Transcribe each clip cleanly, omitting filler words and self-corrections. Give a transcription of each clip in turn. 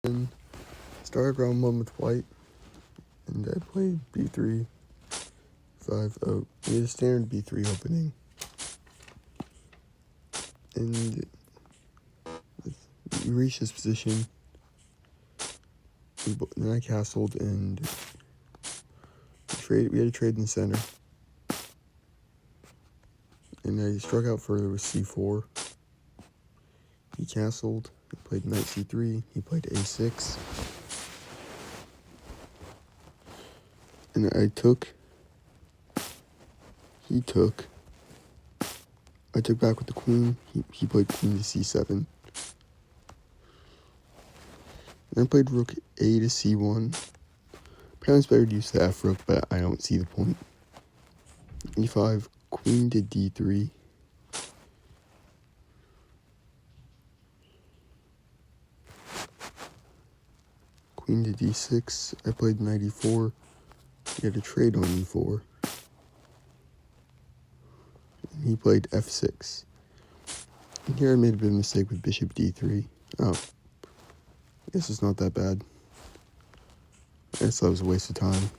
Then started round one with white, and I played b3, 5-0. We had a standard b3 opening, and we reached this position. Then I castled, and we had a trade in the center, and I struck out for c4. He castled. I played knight c3. He played a6, and I took. He took. I took back with the queen. He played queen to c7. Then I played rook a to c1. Apparently it's better to use the f rook, but I don't see the point. e5, queen to d3. Queen to d6. I played knight e4. He had a trade on e4. And he played f6. And here I made a bit of a mistake with bishop d3. Oh, I guess it's not that bad. I guess that was a waste of time.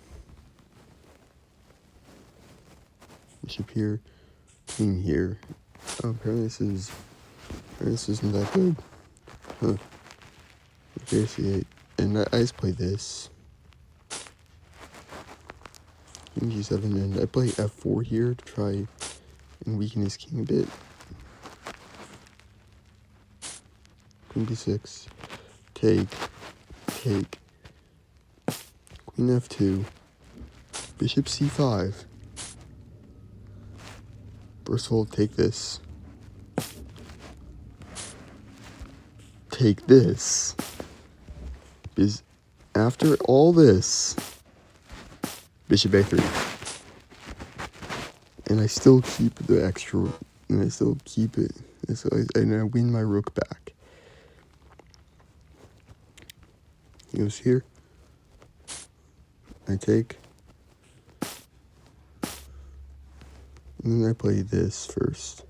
Bishop here, queen here. Oh, apparently this isn't that good. Huh. Okay, c8. And I just play this. King g7, and I play f4 here to try and weaken his king a bit. Queen b6. Take. Queen f2. Bishop c5. First of all, take this. Take this. Because after all this, bishop a3. And I still keep the extra, and I still keep it, and I win my rook back. He goes here. I take. And then I play this first.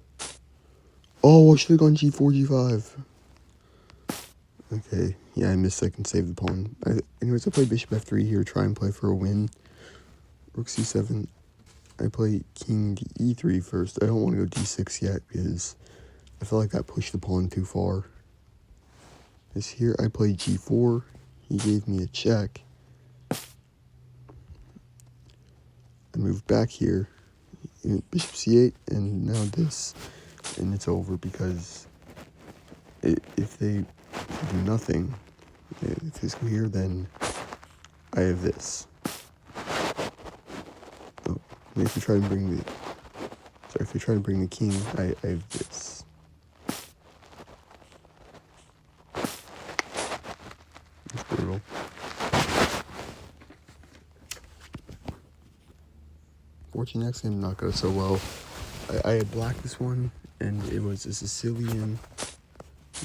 Oh, I should have gone g4, g5. Okay, yeah, I missed. I can save the pawn. Anyways, I play bishop f3 here, try and play for a win. Rook c7. I play king to e3 first. I don't want to go d6 yet because I feel like that pushed the pawn too far. This here, I play g4. He gave me a check. I moved back here. Bishop c8, and now this. And it's over because if they do nothing, if they go here, then I have this. Oh, and if they try to bring the king, I have this. It's brutal. Fortune next game not go so well. I had black this one, and it was a Sicilian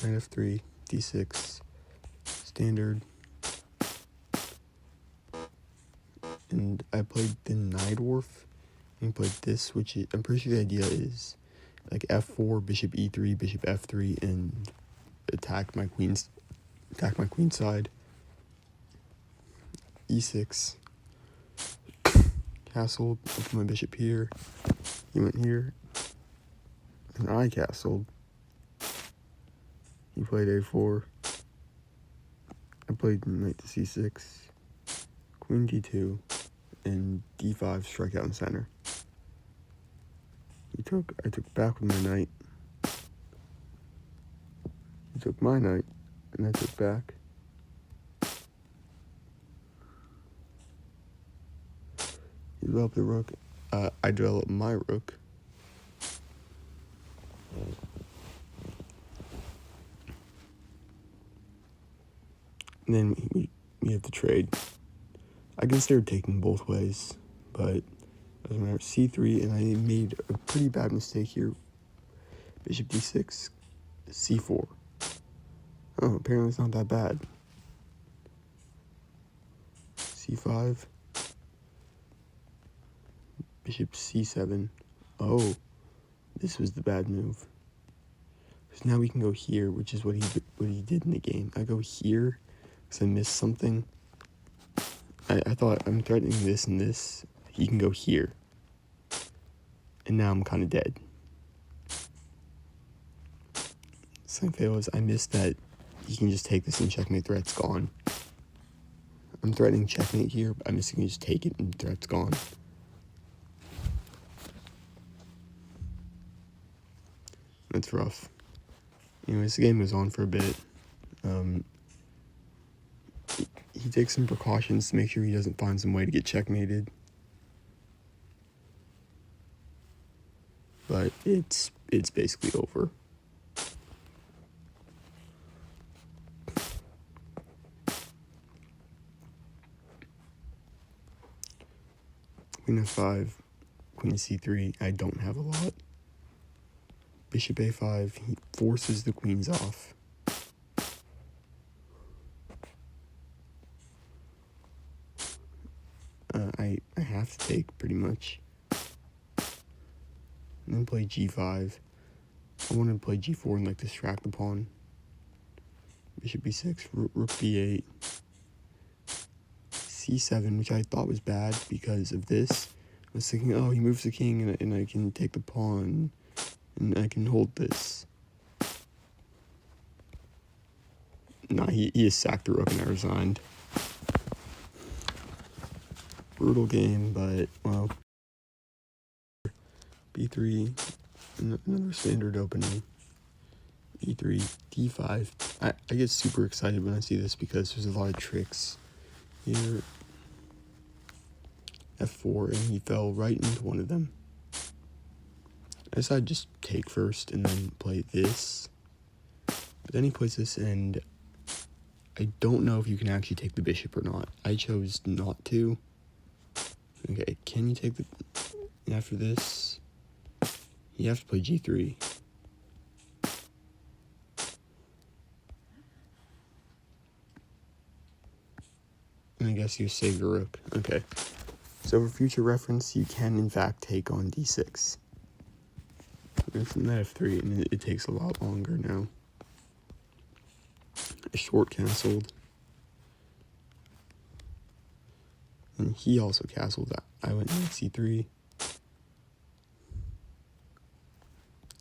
knight f3, d6, standard. And I played the Najdorf, and played this, which is, I'm pretty sure the idea is like f4, bishop e3, bishop f3, and attack my queen side. e6, castled, with my bishop here. He went here, and I castled. He played a4. I played knight to c6, queen d2, and d5 strike out in center. I took back with my knight. He took my knight, and I took back. He developed the rook. I developed my rook. And then we have the trade. I considered taking both ways, but it doesn't matter. c3, and I made a pretty bad mistake here. Bishop d6, c4. Oh, apparently it's not that bad. c5, bishop c7. Oh, this was the bad move. Because now we can go here, which is what he did in the game. I go here, because I missed something. I thought I'm threatening this and this. He can go here. And now I'm kind of dead. Second fail is I missed that he can just take this and checkmate, threat's gone. I'm threatening checkmate here, but I'm just going to just take it and threat's gone. That's rough. Anyways, the game goes on for a bit. He takes some precautions to make sure he doesn't find some way to get checkmated. But it's basically over. Queen f5, queen c3, I don't have a lot. Bishop a5, he forces the queens off. I have to take, pretty much. And then play g5. I want to play g4 and, like, distract the pawn. Bishop b6, rook b8. c7, which I thought was bad because of this. I was thinking, oh, he moves the king and I can take the pawn and I can hold this. Nah, he just sacked the rook and I resigned. Brutal game, but, well. b3, another standard opening. e3, d5. I get super excited when I see this because there's a lot of tricks here. f4, and he fell right into one of them. I decided to just take first and then play this. But then he plays this, and I don't know if you can actually take the bishop or not. I chose not to. Okay, can you take the... After this, you have to play g3. And I guess you save your rook. Okay. So for future reference, you can in fact take on d6. There's an f3, and it takes a lot longer now. I short castled. And he also castled. I went knight c3.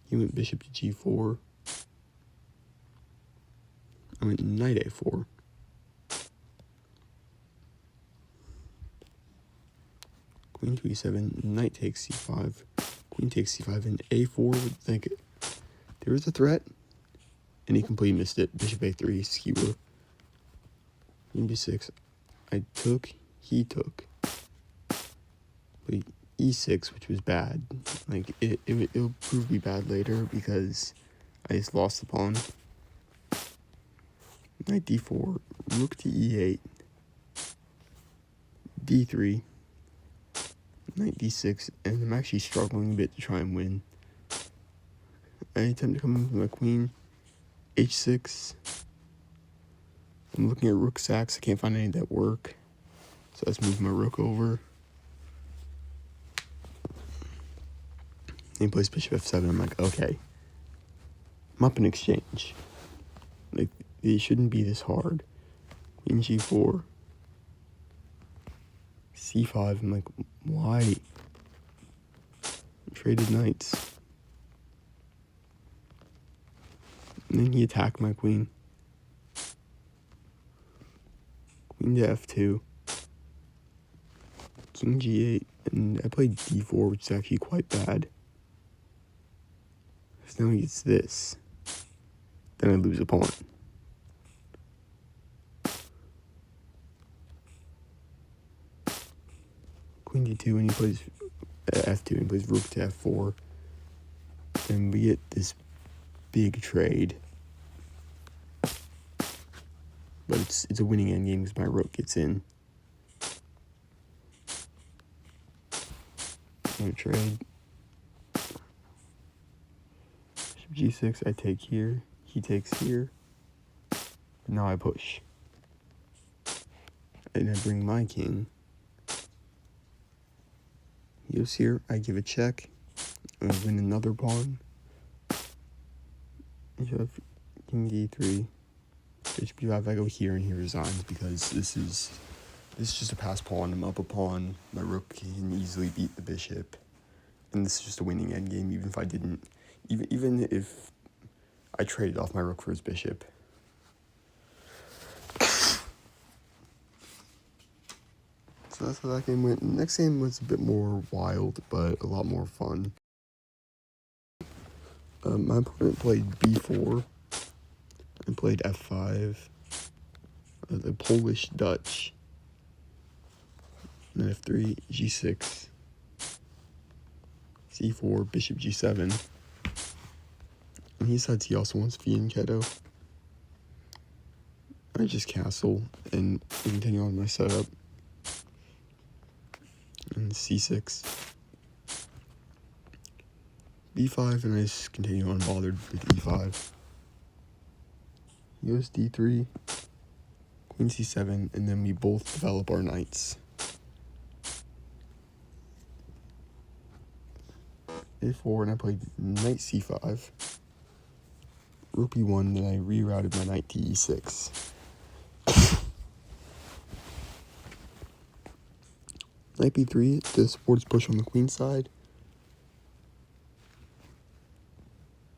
He went bishop to g4. I went knight a4. Queen to e7, knight takes c5, queen takes c5, and a4 would think there was a threat, and he completely missed it. Bishop a3, skewer. Queen b6, I took, he took. Played e6, which was bad. Like, it'll prove to be bad later because I just lost the pawn. Knight d4, rook to e8, d3, knight d6, and I'm actually struggling a bit to try and win. I attempt to come in with my queen, h6. I'm looking at rook sacks, I can't find any that work. So let's move my rook over. And he plays bishop f7, I'm like, okay. I'm up in exchange. Like, it shouldn't be this hard. Queen g4. c5, I'm like, why? Traded knights. And then he attacked my queen. Queen to f2. King g8. And I played d4, which is actually quite bad. So now he gets this. Then I lose a pawn. Queen d2, and he plays f2, and he plays rook to f4. And we get this big trade. But it's a winning endgame because my rook gets in. No trade. Bishop g6, I take here. He takes here. Now I push. And I bring my king. He goes here. I give a check. I win another pawn. I have king d3. Bishop b5, I go here, and he resigns because this is just a pass pawn. I'm up a pawn. My rook can easily beat the bishop, and this is just a winning endgame. Even if I didn't, even if I traded off my rook for his bishop. So that's how that game went. The next game was a bit more wild, but a lot more fun. My opponent played b4 and played f5, the Polish Dutch, and then f3, g6, c4, bishop g7, and he decides he also wants fianchetto. I just castle and continue on my setup, and c6, b5, and I just continue unbothered with e5. He goes d3, queen c7, and then we both develop our knights. a4, and I played knight c5, rook b1, then I rerouted my knight to e6. Knight b3, the supports push on the queen side.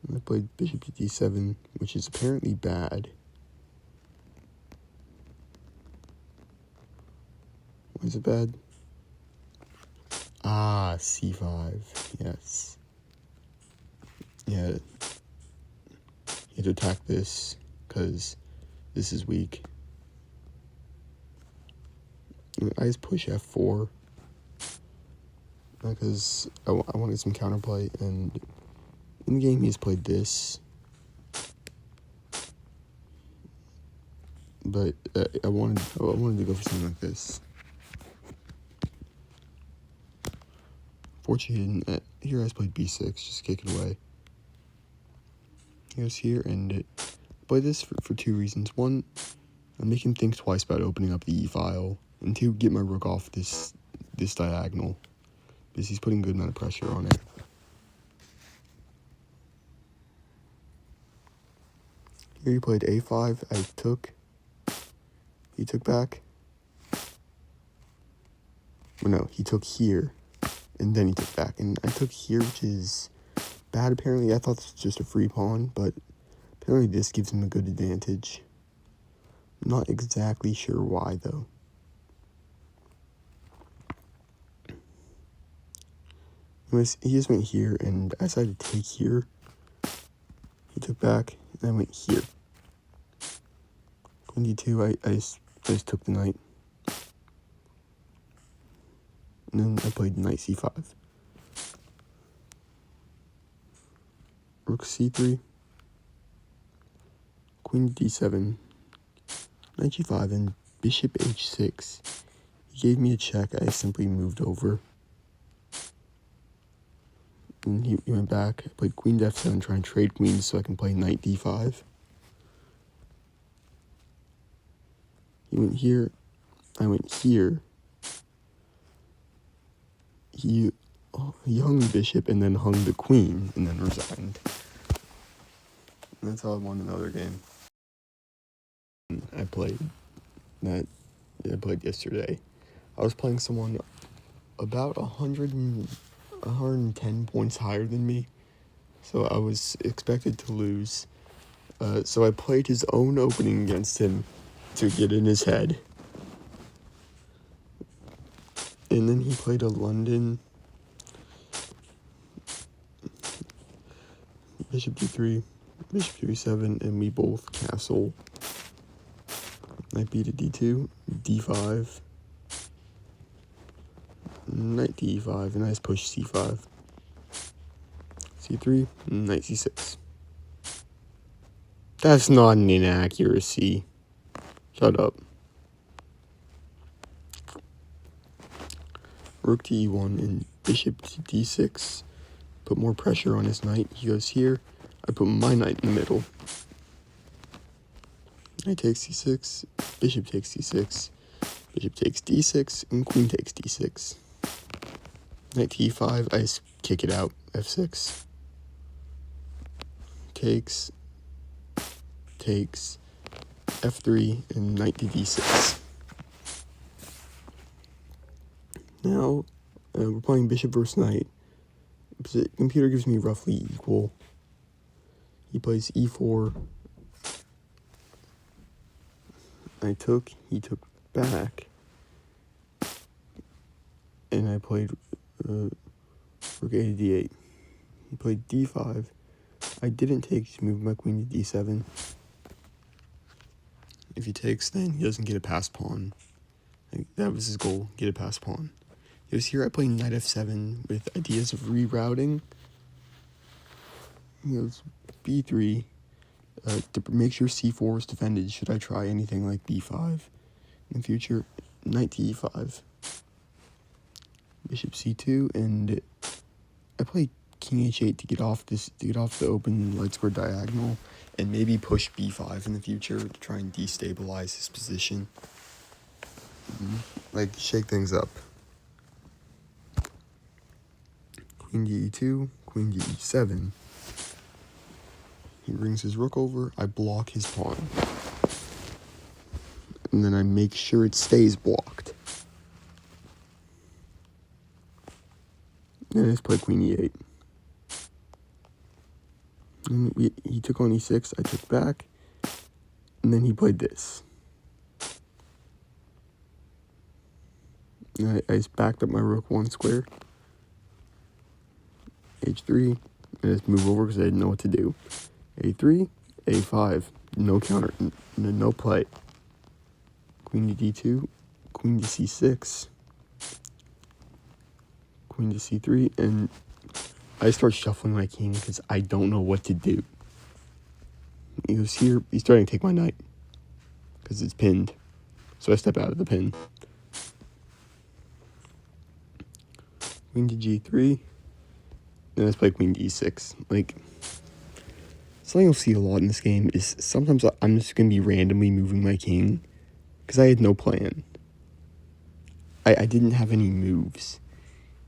And I played bishop to d7, which is apparently bad. Why is it bad? Ah, c5, yes. Yeah, you have to attack this, because this is weak. I just push f4, because I wanted some counterplay, and in the game he's played this. But I wanted to go for something like this. Fortunately, here I just played b6, just kick it away. He goes here, and I play this for two reasons. One, I make him think twice about opening up the e-file, and two, get my rook off this diagonal, because he's putting a good amount of pressure on it. Here he played a5, I took, he took back. Well, no, he took here, and then he took back, and I took here, which is bad apparently. I thought this was just a free pawn, but apparently this gives him a good advantage. I'm not exactly sure why, though. Anyways, he just went here, and I decided to take here. He took back, and I went here. Queen d2, I just took the knight. And then I played knight c5. Rook c3. Queen d7. Knight g5 and bishop h6. He gave me a check, I simply moved over. And he went back. I played queen to f7, trying to trade queens so I can play knight d5. He went here. I went here. He hung the bishop and then hung the queen and then resigned. And that's how I won another game. I played yesterday. I was playing someone about 110 points higher than me, so I was expected to lose. So I played his own opening against him to get in his head. And then he played a London bishop d3, bishop d7, and we both castle. Knight b to d2, d5, knight d5, and I just push c5, c3, knight c6. That's not an inaccuracy. Shut up. Rook to e1 and bishop to d6. Put more pressure on his knight. He goes here. I put my knight in the middle. Knight takes c6. Bishop takes c6. Bishop takes d6. And queen takes d6. Knight to e5. I just kick it out. f6. Takes. f3, and knight to d6. Now, we're playing bishop versus knight. The computer gives me roughly equal. He plays e4. He took back. And I played rook a to d8. He played d5. I didn't take to move my queen to d7. If he takes, then he doesn't get a pass pawn. That was his goal, get a pass pawn. It was here I played knight f7 with ideas of rerouting. He goes b3. To make sure c4 is defended, should I try anything like b5 in the future? Knight to e5. Bishop c2, and I played king h8 to get off the open light square diagonal, and maybe push b5 in the future to try and destabilize his position. Like, shake things up. Queen to e2, queen to e7. He brings his rook over, I block his pawn. And then I make sure it stays blocked. And I just play queen e8. And he took on e6, I took back. And then he played this. And I just backed up my rook one square. h3. And I just move over because I didn't know what to do. a3, a5. No counter, no play. Queen to d2, queen to c6, queen to c3, and I start shuffling my king because I don't know what to do. He goes here, he's starting to take my knight because it's pinned, so I step out of the pin. Queen to g3, then I play queen to e6. Like, something you'll see a lot in this game is sometimes I'm just going to be randomly moving my king because I had no plan. I didn't have any moves.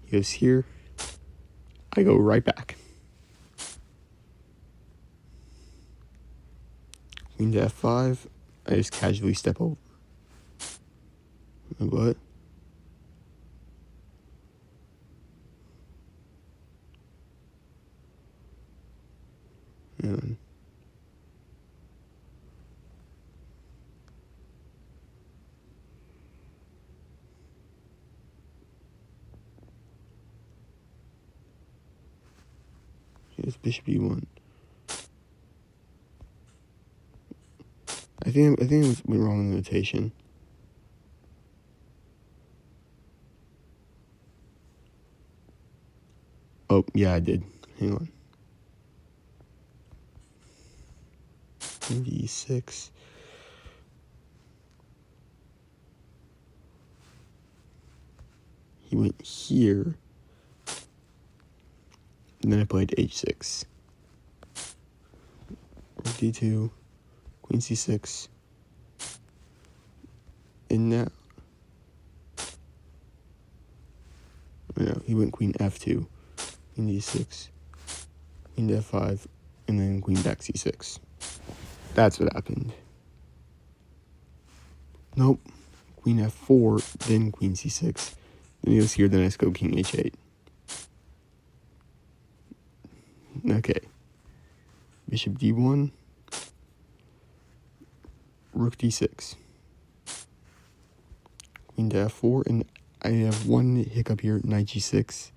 He goes here, I go right back. Queen to f5, I just casually step over. What? And here's bishop e1. I think I went wrong in the notation. Oh, yeah, I did. Hang on. d6. He went here. And then I played h6. d2. Queen c6. And now... No, he went queen f2. Queen d6. Queen to f5. And then queen back c6. That's what happened. Nope. Queen f4, then queen c6. Then he goes here, then I just go king h8. Okay. Bishop d1. Rook d6. Queen to f4, and I have one hiccup here, knight g6.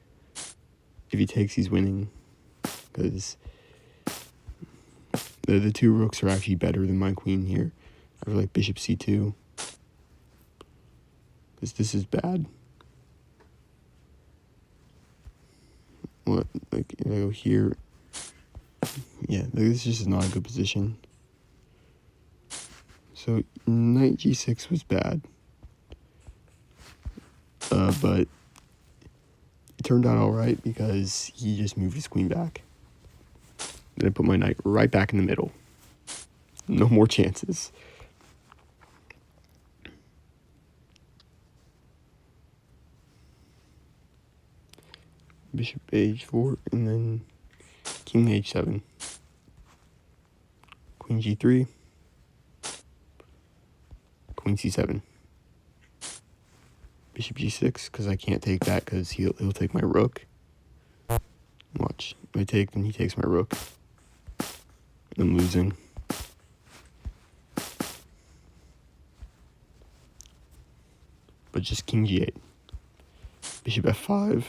If he takes, he's winning. Because the two rooks are actually better than my queen here. I feel like bishop c2. Because this is bad. What? Like, if I go here... Yeah, this is just not a good position. So, knight g6 was bad. But it turned out alright because he just moved his queen back. Then I put my knight right back in the middle. No more chances. Bishop h4, and then king h7. Queen g3. queen c7. Bishop g6, because I can't take that because he'll take my rook. Watch. If I take, then he takes my rook. I'm losing. But just king g8. Bishop f5.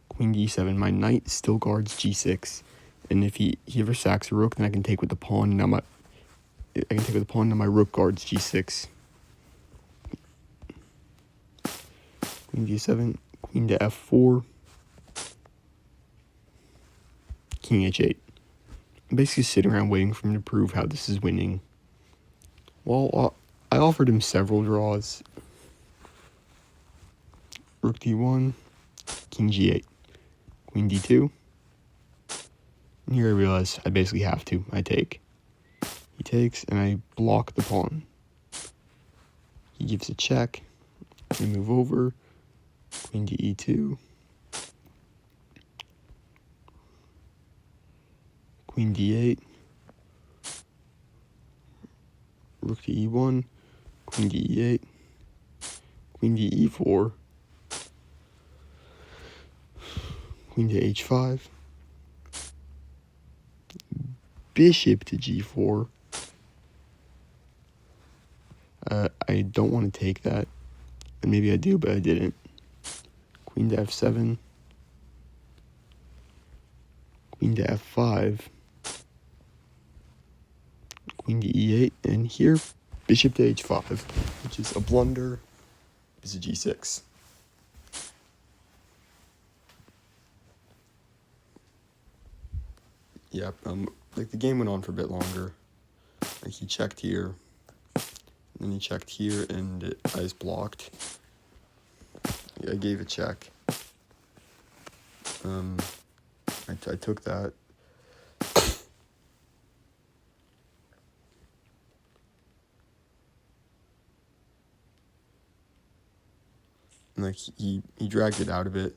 Queen d7. My knight still guards g6. And if he ever sacks a rook, then I can take with the pawn. Now I can take with the pawn, and my rook guards g6. Queen d7, queen to f4, king h8. I'm basically sitting around waiting for him to prove how this is winning. Well, I offered him several draws. Rook d1, king g8, queen d2. And here I realize I basically have to. I take. He takes, and I block the pawn. He gives a check. I move over. Queen to e2. Queen d8. Rook to e1. Queen to e8. Queen to e4. Queen to h5. Bishop to g4. I don't want to take that. And maybe I do, but I didn't. Queen to f7. Queen to f5. Queen to e8. And here, bishop to h5, which is a blunder. Is a g6. Yep, like the game went on for a bit longer. Like he checked here, and then he checked here, and I just blocked. I gave a check. I took that. And like he dragged it out of it.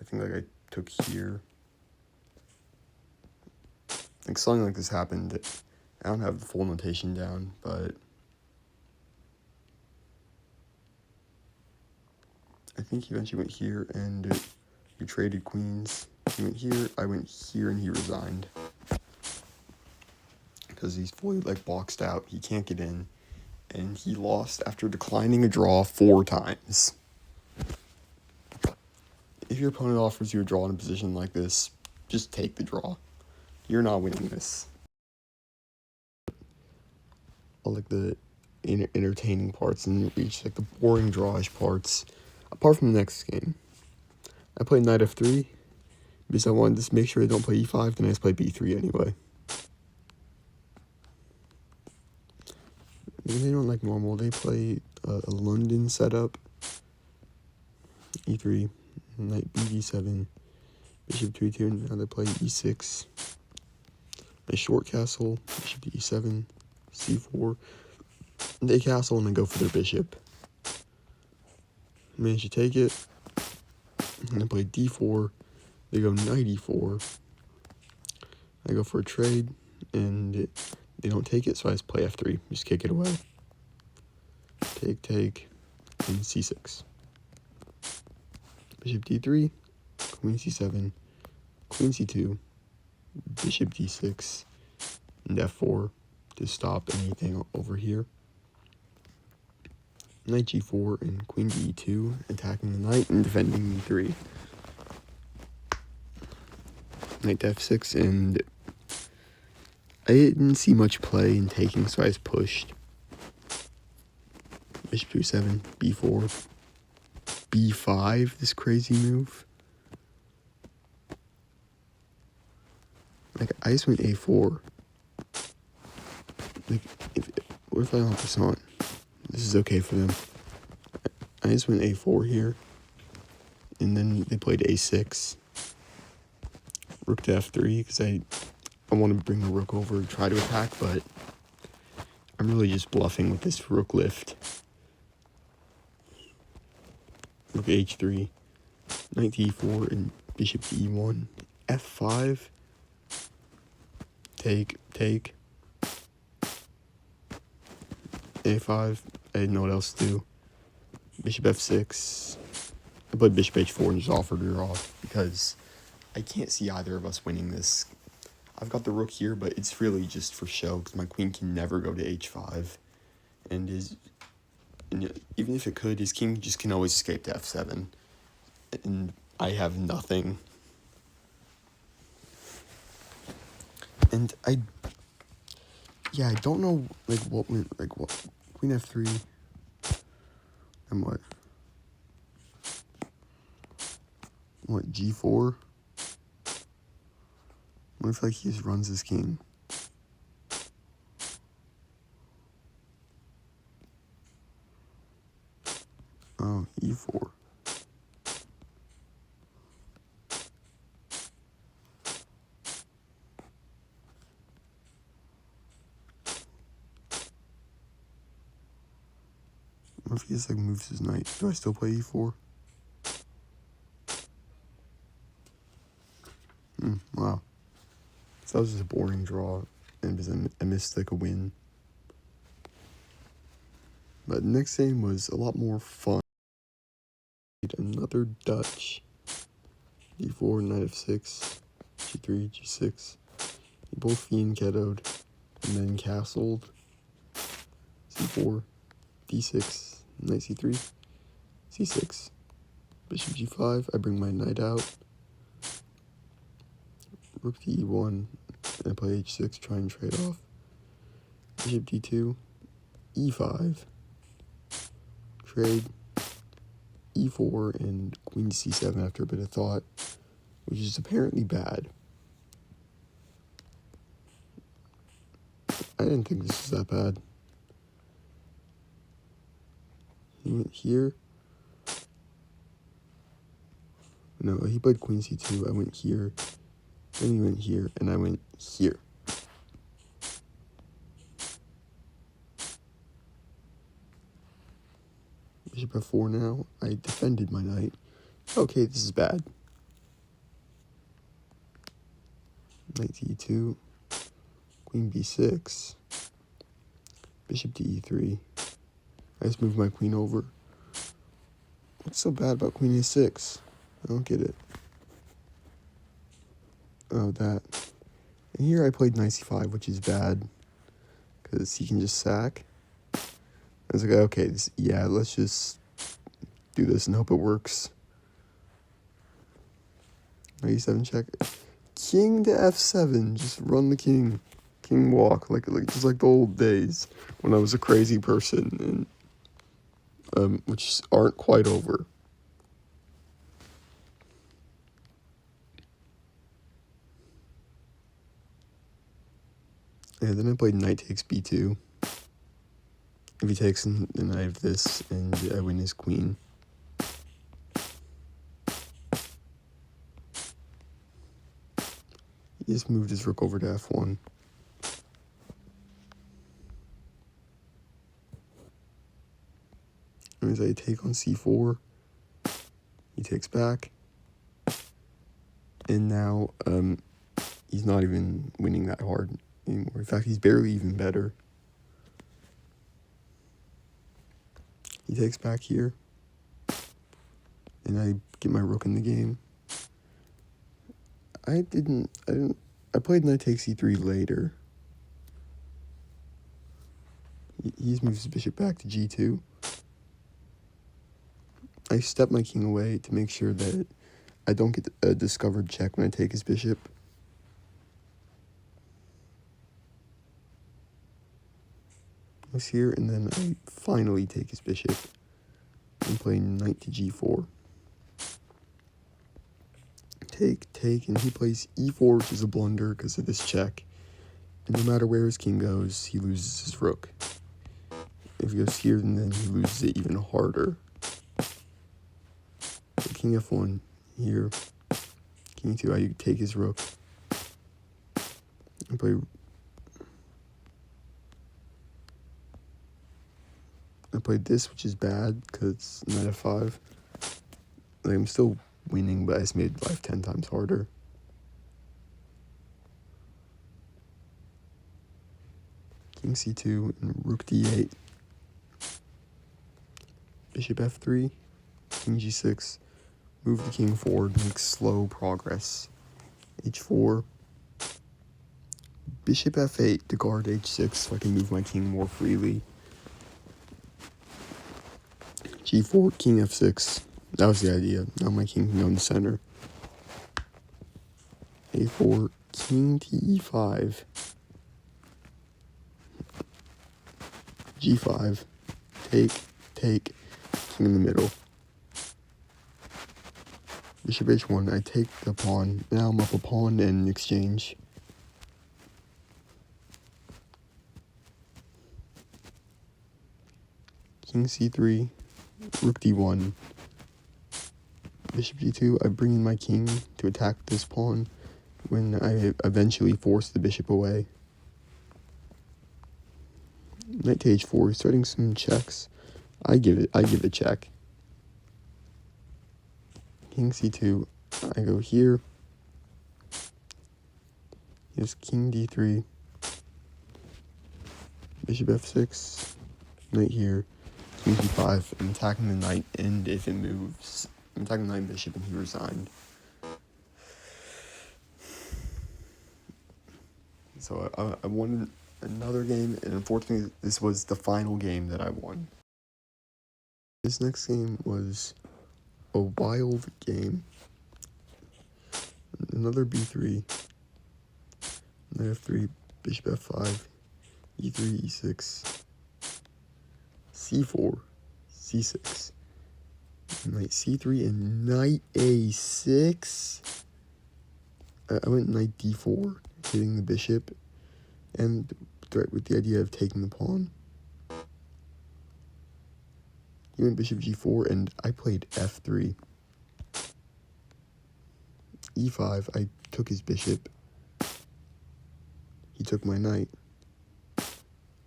I think like I took here. Like something like this happened. I don't have the full notation down, but I think he eventually went here and we traded queens. He went here, I went here, and he resigned. Because he's fully like boxed out. He can't get in. And he lost after declining a draw 4 times. If your opponent offers you a draw in a position like this, just take the draw. You're not winning this. All like the entertaining parts and reach like the boring drawish parts. Apart from the next game, I played knight f3 because I wanted to make sure I don't play e5. Then I just play b3 anyway. They don't like normal. They play a London setup. e3, knight bd7, bishop 3-2, and now they play e6. A short castle, bishop to e7, c4. They castle and then go for their bishop. Manage to take it. And they play d4. They go knight e4. I go for a trade, and they don't take it, so I just play f3. Just kick it away. Take, and c6. Bishop d3, queen c7, queen c2, bishop d6, and f4 to stop anything over here. Knight g4 and queen to e2, attacking the knight and defending e3. Knight to f6, and I didn't see much play in taking, so I just pushed. Bishop 2-7, b4, b5, this crazy move. Like, I just went a4. Like, what if I don't have this on? This is okay for them. I just went a4 here. And then they played a6. Rook to f3, because I want to bring the rook over and try to attack, but I'm really just bluffing with this rook lift. Rook h3, knight to e4, and bishop to e1, f5. take, a5, I didn't know what else to do, bishop f6, I played bishop h4 and just offered her off, because I can't see either of us winning this. I've got the rook here, but it's really just for show, because my queen can never go to h5, and even if it could, his king just can always escape to f7, and I have nothing. And I don't know, what queen f3, and what, g4? What if, he just runs his king? Oh, e4. What if he just, moves his knight? Do I still play e4? Wow. So that was just a boring draw, and because I missed, a win. But the next game was a lot more fun. Another Dutch. d4, knight f6, g3, g6. They both fianchettoed, and then castled. c4, d6, knight c3, c6, bishop g5. I bring my knight out. Rook to e1, and I play h6, try and trade off. Bishop d2, e5, trade, e4, and queen to c7 after a bit of thought, which is apparently bad. I didn't think this was that bad. He went here. No, he played queen c2. I went here. Then he went here, and I went here. Bishop f4 now. I defended my knight. Okay, this is bad. Knight to e2. Queen b6. Bishop to e3. I just moved my queen over. What's so bad about queen a6? I don't get it. Oh, that. And here I played knight c5, which is bad, because he can just sack. I was like, okay, let's just do this and hope it works. Knight e7 check. King to f7, just run the king. King walk, just like the old days when I was a crazy person, and which aren't quite over. Yeah, then I played knight takes b2. If he takes, then I have this, and I win his queen. He just moved his rook over to f1. And as I take on c4, he takes back. And now he's not even winning that hard anymore. In fact, he's barely even better. He takes back here, and I get my rook in the game. I played knight takes e3 later. He just moves his bishop back to g2. I step my king away to make sure that I don't get a discovered check when I take his bishop. I was here, and then I finally take his bishop and play knight to g4. Take, and he plays e4, which is a blunder because of this check. And no matter where his king goes, he loses his rook. If he goes here, then he loses it even harder. So king f1 here. King 2, I take his rook. I played this, which is bad because knight f5. I'm still winning, but I just made life 10 times harder. king c2, and rook d8. Bishop f3, king g6. Move the king forward, make slow progress. h4. Bishop f8 to guard h6 so I can move my king more freely. g4, king f6. That was the idea. Now my king can go in the center. a4, king to e5. g5. Take, king in the middle. Bishop h1, I take the pawn. Now I'm up a pawn in exchange. King c3, rook d1. Bishop g2, I bring in my king to attack this pawn when I eventually force the bishop away. Knight to h4, starting some checks. I give it check. King c2, I go here. Here's king d3. Bishop f6, knight here. King d5, I'm attacking the knight, and if it moves, I'm attacking the knight and bishop, and he resigned. So I won another game, and unfortunately, this was the final game that I won. This next game was a wild game. Another b3, knight f3, bishop f5, e3, e6, c4, c6, knight c3, and knight a6. I went knight d4, hitting the bishop, and with the idea of taking the pawn. He went bishop g4, and I played f3. e5, I took his bishop. He took my knight.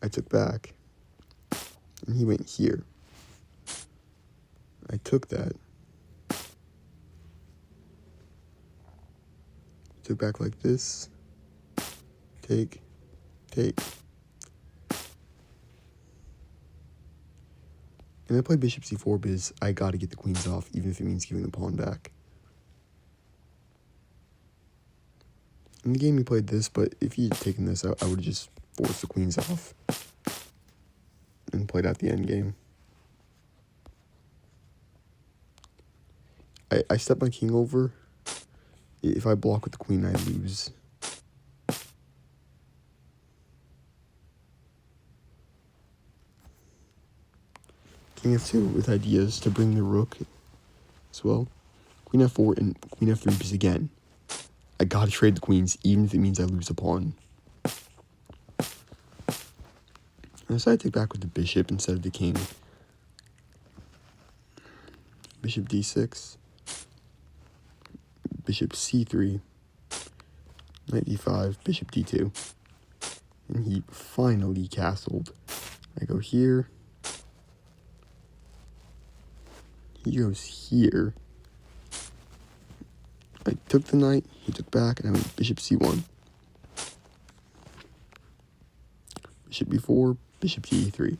I took back, and he went here. I took that. He took back like this. Take. And I played bishop c4 because I gotta get the queens off, even if it means giving the pawn back. In the game he played this, but if he had taken this, I would have just forced the queens off and played out the end game. I step my king over. If I block with the queen, I lose. King f2 with ideas to bring the rook as well. Queen f4 and queen f3 because again, I gotta trade the queens even if it means I lose a pawn. I decided to take back with the bishop instead of the king. Bishop d6. Bishop c3. Knight d5. Bishop d2. And he finally castled. I go here. He goes here. I took the knight, he took back, and I went bishop c1. Bishop b4, bishop to e3.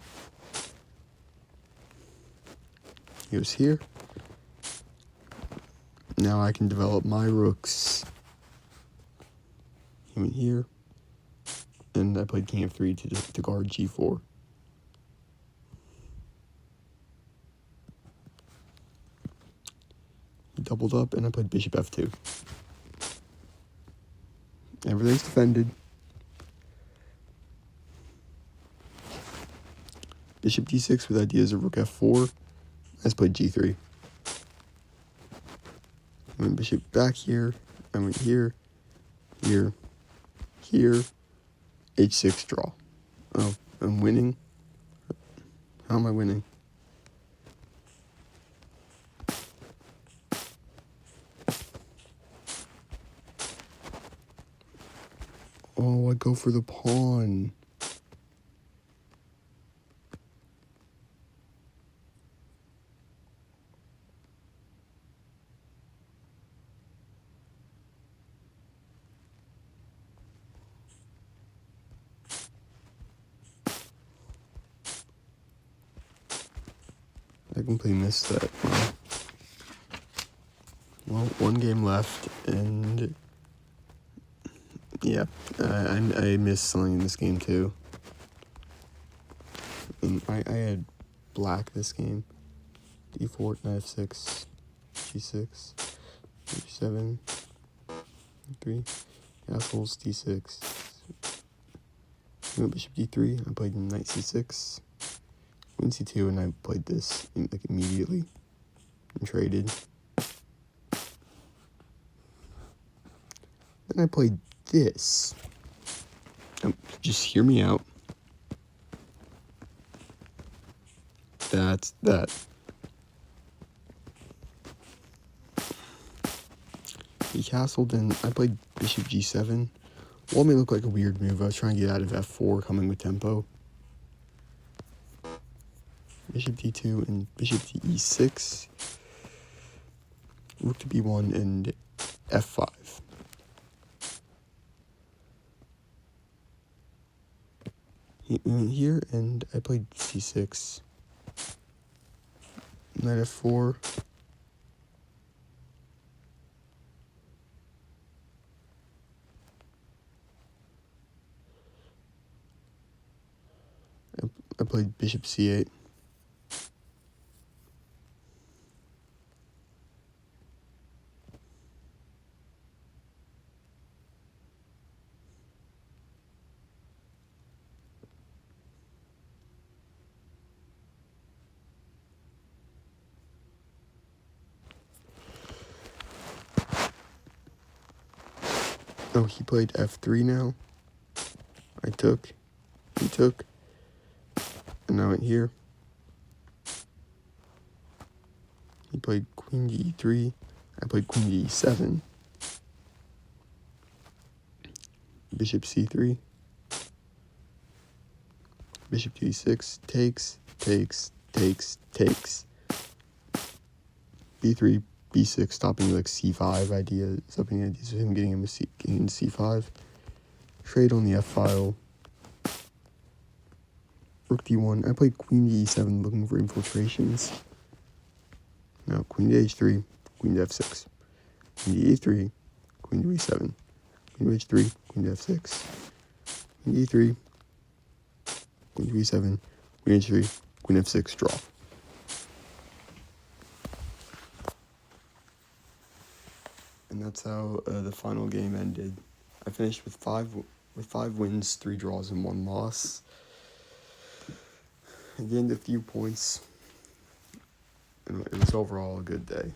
He goes here. Now I can develop my rooks. He went here. And I played king f3 to guard g4. He doubled up, and I played bishop f2. Everything's defended. Bishop d6 with ideas of rook f4. I just played g3. I went bishop back here. I went here, here, here. h6 draw. Oh, I'm winning. How am I winning? Oh, I go for the pawn. I completely missed that. Well, one game left, and yeah, I missed something in this game too. And I had black this game. D4, knight f6, g6, g7, 3, castles, d6. Bishop d3, I played knight c6, queen c2, and I played this like immediately and traded. Then I played this. Just hear me out. That's that. He castled, and I played bishop g7. Well, it may look like a weird move. I was trying to get out of f4, coming with tempo. Bishop d2 and bishop to e6. Rook to b1 and f5. He went here, and I played c6. Knight f4. I played bishop c8. Oh, he played f3 now. I took. He took. And I went here. He played queen to e3. I played queen to e7. Bishop c3. Bishop to e6. Takes. b3, b6, stopping like c5 idea. Stopping ideas of him getting into c5. Trade on the f-file. Rook d1. I played queen to e7, looking for infiltrations. Now, queen to h3, queen to f6. Queen to e3, queen to e7. Queen to h3, queen to f6. Queen to e3, queen to e7, queen to h3, queen f6, draw. And that's how the final game ended. I finished with five wins, 3 draws, and 1 loss. I gained a few points, and it was overall a good day.